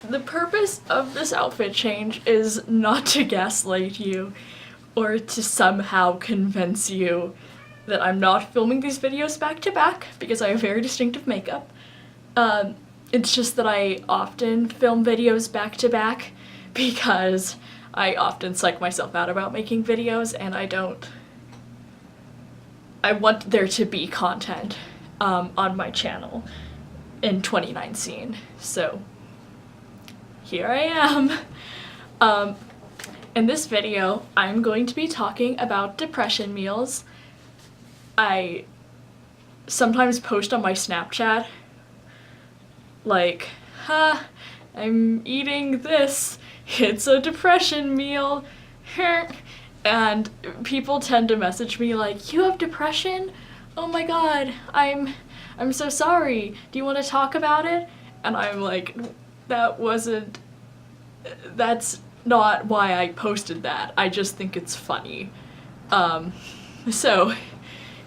The purpose of this outfit change is not to gaslight you or to somehow convince you that I'm not filming these videos back to back because I have very distinctive makeup. It's just that I often film videos back to back because I often psych myself out about making videos and I want there to be content on my channel in 2019, so here I am. In this video, I'm going to be talking about depression meals. I sometimes post on my Snapchat, like, I'm eating this, it's a depression meal, and people tend to message me like, you have depression? Oh my god, I'm so sorry, do you want to talk about it? And I'm like, that's not why I posted that, I just think it's funny. So,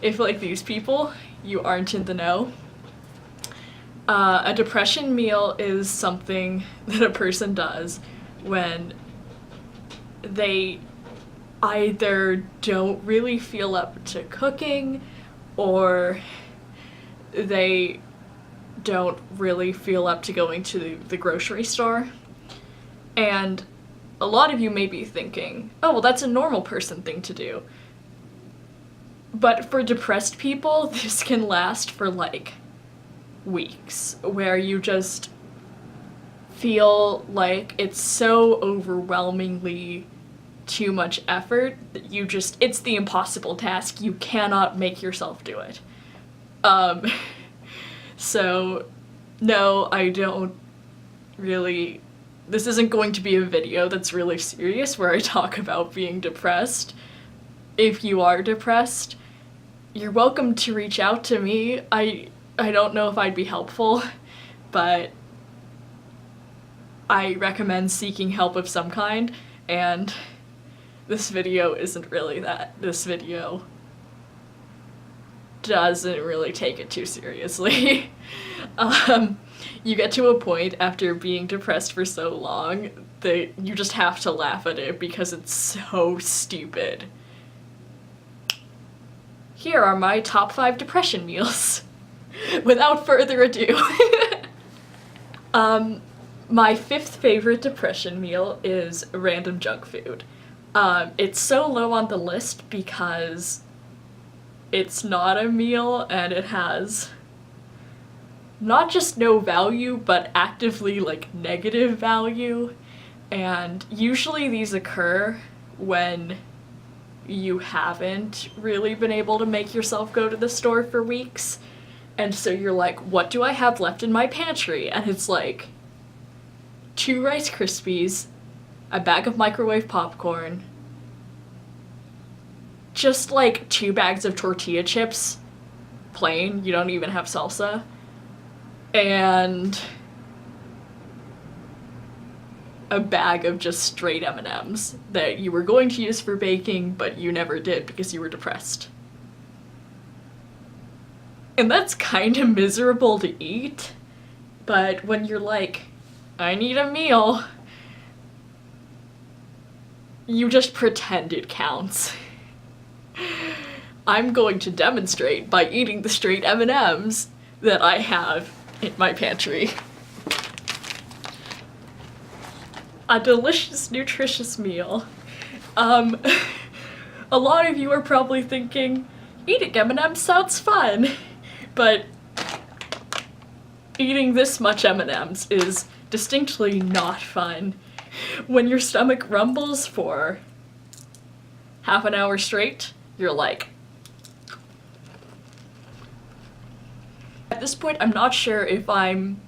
if like these people, you aren't in the know, a depression meal is something that a person does when they either don't really feel up to cooking or they don't really feel up to going to the grocery store. And a lot of you may be thinking, oh, well, that's a normal person thing to do. But for depressed people, this can last for like weeks, where you just feel like it's so overwhelmingly too much effort that it's the impossible task. You cannot make yourself do it. So no, I don't really, this isn't going to be a video that's really serious where I talk about being depressed. If you are depressed, you're welcome to reach out to me. I don't know if I'd be helpful, but I recommend seeking help of some kind, and this video isn't really that. This video doesn't really take it too seriously. You get to a point after being depressed for so long that you just have to laugh at it because it's so stupid. Here are my top 5 depression meals. Without further ado. My 5th favorite depression meal is random junk food. It's so low on the list because it's not a meal and it has not just no value, but actively like negative value. And usually these occur when you haven't really been able to make yourself go to the store for weeks. And so you're like, what do I have left in my pantry? And it's like 2 Rice Krispies, a bag of microwave popcorn, just like 2 bags of tortilla chips, plain, you don't even have salsa, and a bag of just straight M&Ms that you were going to use for baking, but you never did because you were depressed. And that's kind of miserable to eat, but when you're like, I need a meal, you just pretend it counts. I'm going to demonstrate by eating the straight M&Ms that I have in my pantry. A delicious, nutritious meal. A lot of you are probably thinking, eating M&Ms sounds fun, but eating this much M&Ms is distinctly not fun. When your stomach rumbles for half an hour straight, you're like... At this point, I'm not sure if I'm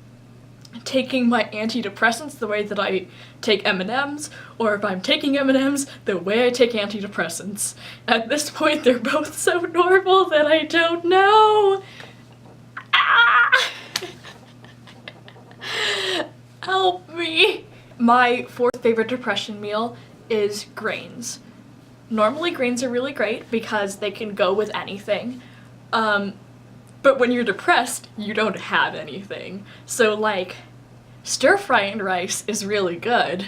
taking my antidepressants the way that I take M&Ms, or if I'm taking M&Ms the way I take antidepressants. At this point, they're both so normal that I don't know. Help me! My 4th favorite depression meal is grains. Normally grains are really great because they can go with anything. But when you're depressed, you don't have anything. So like, Stir-frying rice is really good,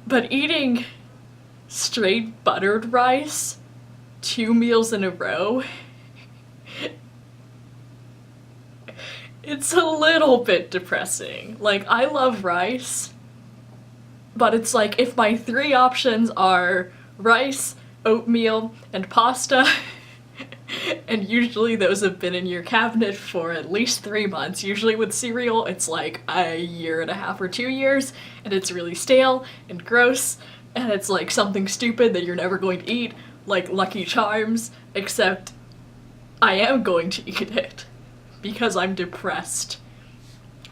but eating straight buttered rice 2 meals in a row, it's a little bit depressing. Like, I love rice, but it's like if my 3 options are rice, oatmeal, and pasta, and usually those have been in your cabinet for at least 3 months. Usually with cereal, it's like a year and a half or 2 years, and it's really stale and gross, and it's like something stupid that you're never going to eat, like Lucky Charms, except I am going to eat it because I'm depressed.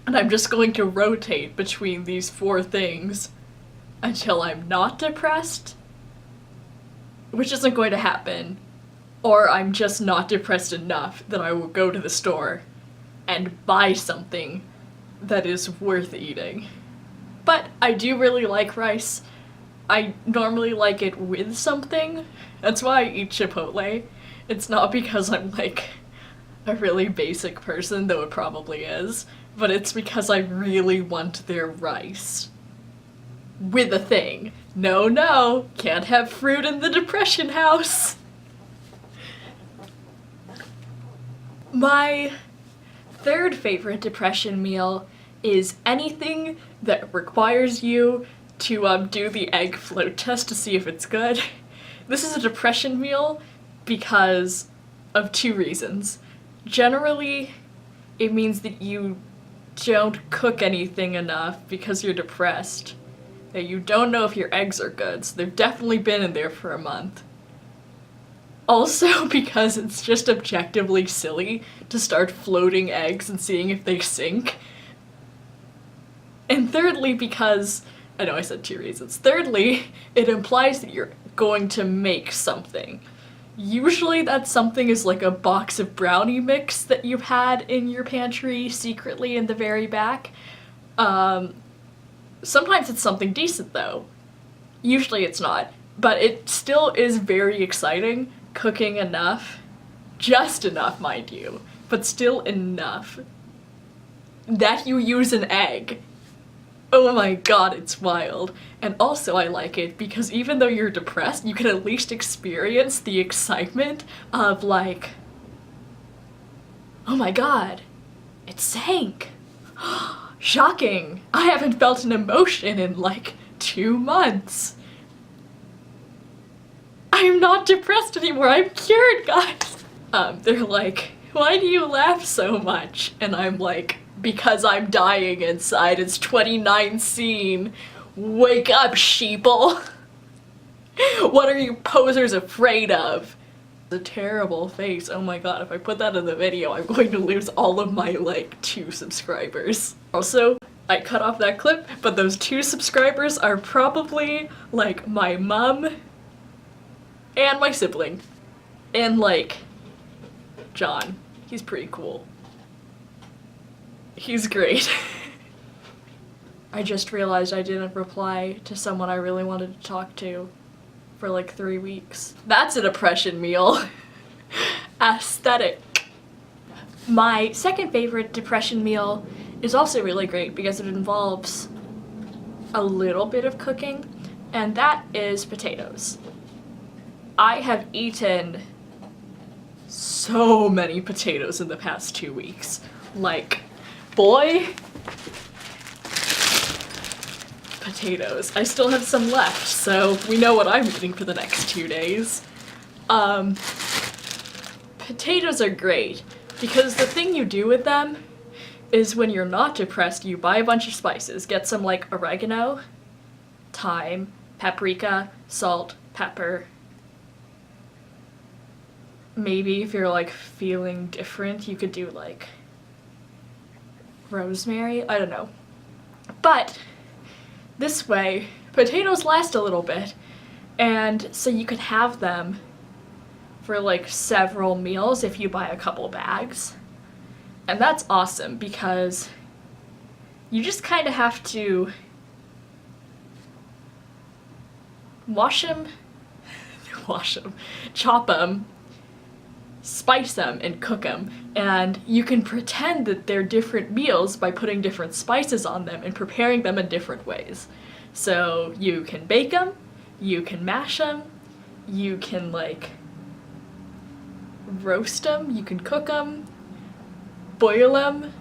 And I'm just going to rotate between these 4 things until I'm not depressed, which isn't going to happen, or I'm just not depressed enough that I will go to the store and buy something that is worth eating. But I do really like rice. I normally like it with something. That's why I eat Chipotle. It's not because I'm like a really basic person, though it probably is, but it's because I really want their rice with a thing. No, can't have fruit in the depression house. My third favorite depression meal is anything that requires you to do the egg float test to see if it's good. This is a depression meal because of 2 reasons. Generally, it means that you don't cook anything enough because you're depressed. That you don't know if your eggs are good, so they've definitely been in there for a month. Also because it's just objectively silly to start floating eggs and seeing if they sink. And thirdly, because, I know I said 2 reasons. Thirdly, it implies that you're going to make something. Usually that something is like a box of brownie mix that you've had in your pantry secretly in the very back. Sometimes it's something decent though. Usually it's not, but it still is very exciting cooking enough, just enough mind you, but still enough that you use an egg. Oh my god, it's wild. And also I like it because even though you're depressed, you can at least experience the excitement of like, oh my god, it sank. Shocking. I haven't felt an emotion in like 2 months. I'm not depressed anymore, I'm cured, guys. They're like, why do you laugh so much? And I'm like, because I'm dying inside. It's 29 scene. Wake up, sheeple. What are you posers afraid of? A terrible face. Oh my god, if I put that in the video, I'm going to lose all of my, like, 2 subscribers. Also, I cut off that clip, but those 2 subscribers are probably, like, my mom and my sibling. And, like, John. He's pretty cool. He's great. I just realized I didn't reply to someone I really wanted to talk to for like 3 weeks. That's a depression meal. Aesthetic. My second favorite depression meal is also really great because it involves a little bit of cooking, and that is potatoes. I have eaten so many potatoes in the past 2 weeks. Like, boy, potatoes. I still have some left, so we know what I'm eating for the next 2 days. Potatoes are great because the thing you do with them is when you're not depressed, you buy a bunch of spices. Get some like oregano, thyme, paprika, salt, pepper. Maybe if you're like feeling different, you could do like rosemary, I don't know. But this way, potatoes last a little bit, and so you could have them for like several meals if you buy a couple bags. And that's awesome because you just kind of have to chop them, spice them and cook them, and you can pretend that they're different meals by putting different spices on them and preparing them in different ways. So you can bake them, you can mash them, you can like roast them, you can cook them, boil them,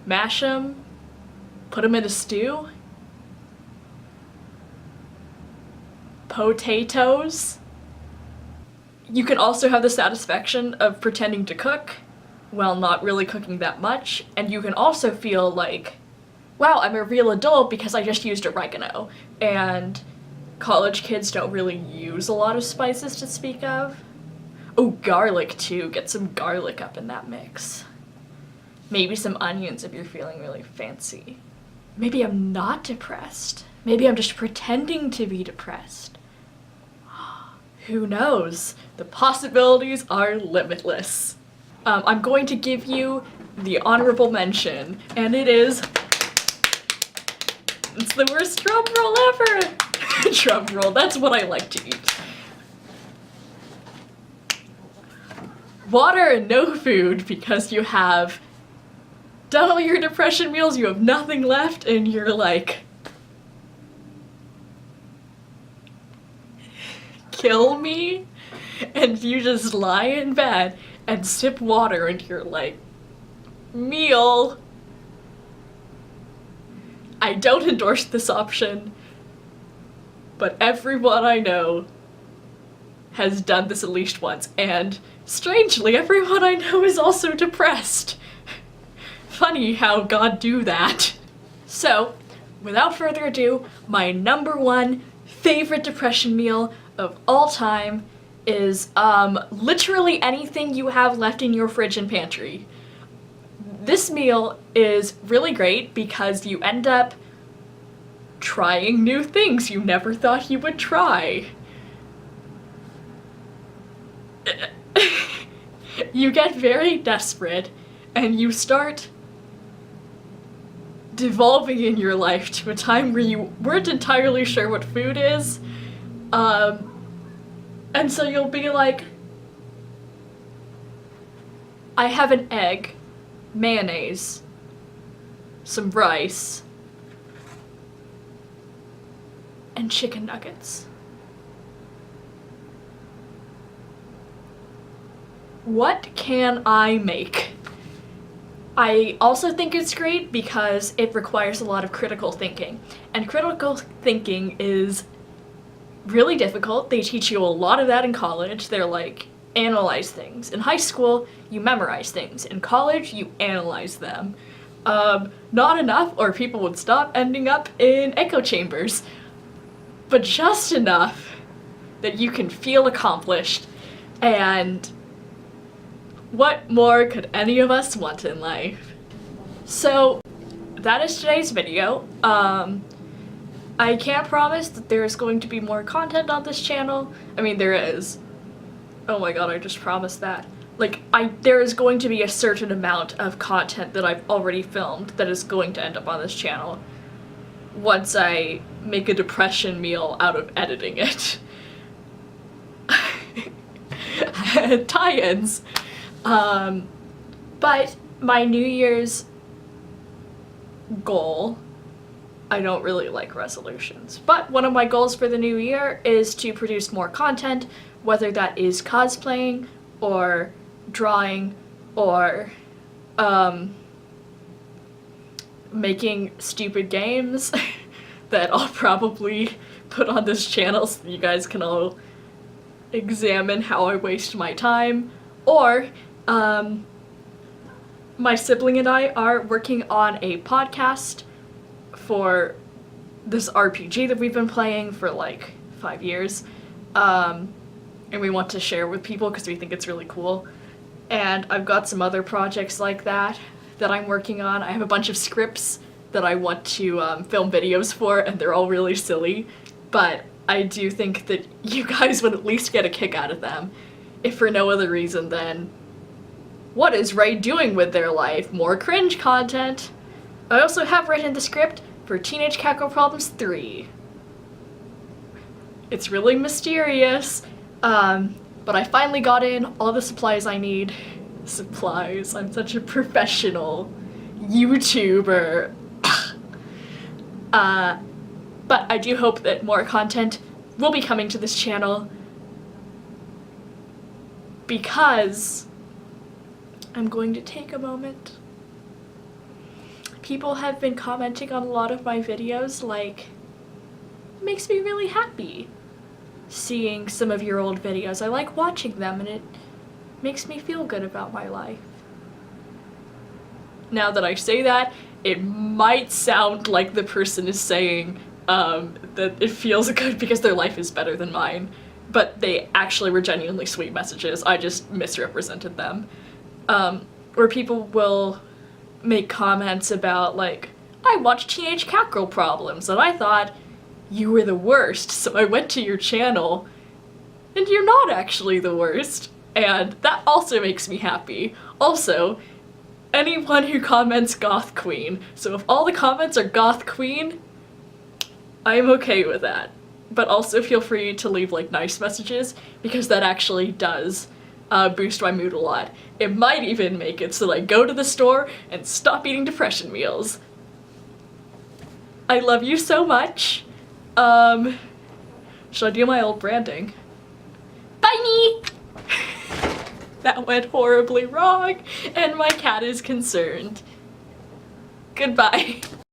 mash them, put them in a stew. Potatoes. You can also have the satisfaction of pretending to cook while not really cooking that much, and you can also feel like, wow, I'm a real adult because I just used oregano. And college kids don't really use a lot of spices to speak of. Oh, garlic too. Get some garlic up in that mix. Maybe some onions if you're feeling really fancy. Maybe I'm not depressed. Maybe I'm just pretending to be depressed. Who knows? The possibilities are limitless. I'm going to give you the honorable mention, and it's the worst drum roll ever! Drum roll, that's what I like to eat. Water and no food because you have done all your depression meals, you have nothing left, and you're like, kill me? And you just lie in bed and sip water and you're like, meal. I don't endorse this option, but everyone I know has done this at least once, and strangely, everyone I know is also depressed. Funny how God do that. So, without further ado, my number one favorite depression meal of all time is literally anything you have left in your fridge and pantry. This meal is really great because you end up trying new things you never thought you would try. You get very desperate and you start devolving in your life to a time where you weren't entirely sure what food is. And so you'll be like, I have an egg, mayonnaise, some rice, and chicken nuggets. What can I make? I also think it's great because it requires a lot of critical thinking. And critical thinking is really difficult. They teach you a lot of that in college. They're like, analyze things. In high school, you memorize things. In college, you analyze them. Not enough, or people would stop ending up in echo chambers. But just enough that you can feel accomplished. And what more could any of us want in life? So, that is today's video. I can't promise that there's going to be more content on this channel. I mean, there is. Oh my god, I just promised that. Like, there is going to be a certain amount of content that I've already filmed that is going to end up on this channel once I make a depression meal out of editing it. Tie-ins. But my New Year's goal, I don't really like resolutions, but one of my goals for the new year is to produce more content, whether that is cosplaying or drawing or making stupid games that I'll probably put on this channel so you guys can all examine how I waste my time, or my sibling and I are working on a podcast for this RPG that we've been playing for like 5 years, and we want to share with people because we think it's really cool. And I've got some other projects like that I'm working on. I have a bunch of scripts that I want to film videos for, and they're all really silly, but I do think that you guys would at least get a kick out of them, if for no other reason than, what is Ray doing with their life? More cringe content. I also have written the script for Teenage Cat Girl Problems 3. It's really mysterious. But I finally got in all the supplies I need. Supplies, I'm such a professional YouTuber. But I do hope that more content will be coming to this channel because I'm going to take a moment. People have been commenting on a lot of my videos, like, it makes me really happy seeing some of your old videos. I like watching them and it makes me feel good about my life. Now that I say that, it might sound like the person is saying that it feels good because their life is better than mine, but they actually were genuinely sweet messages. I just misrepresented them. Where people will make comments about, like, I watched Teenage Cat Girl Problems and I thought you were the worst, so I went to your channel and you're not actually the worst. And that also makes me happy. Also, anyone who comments Goth Queen. So if all the comments are Goth Queen, I'm okay with that. But also feel free to leave, like, nice messages, because that actually does boost my mood a lot. It might even make it so that I go to the store and stop eating depression meals. I love you so much. Should I do my old branding? Bye! That went horribly wrong, and my cat is concerned. Goodbye.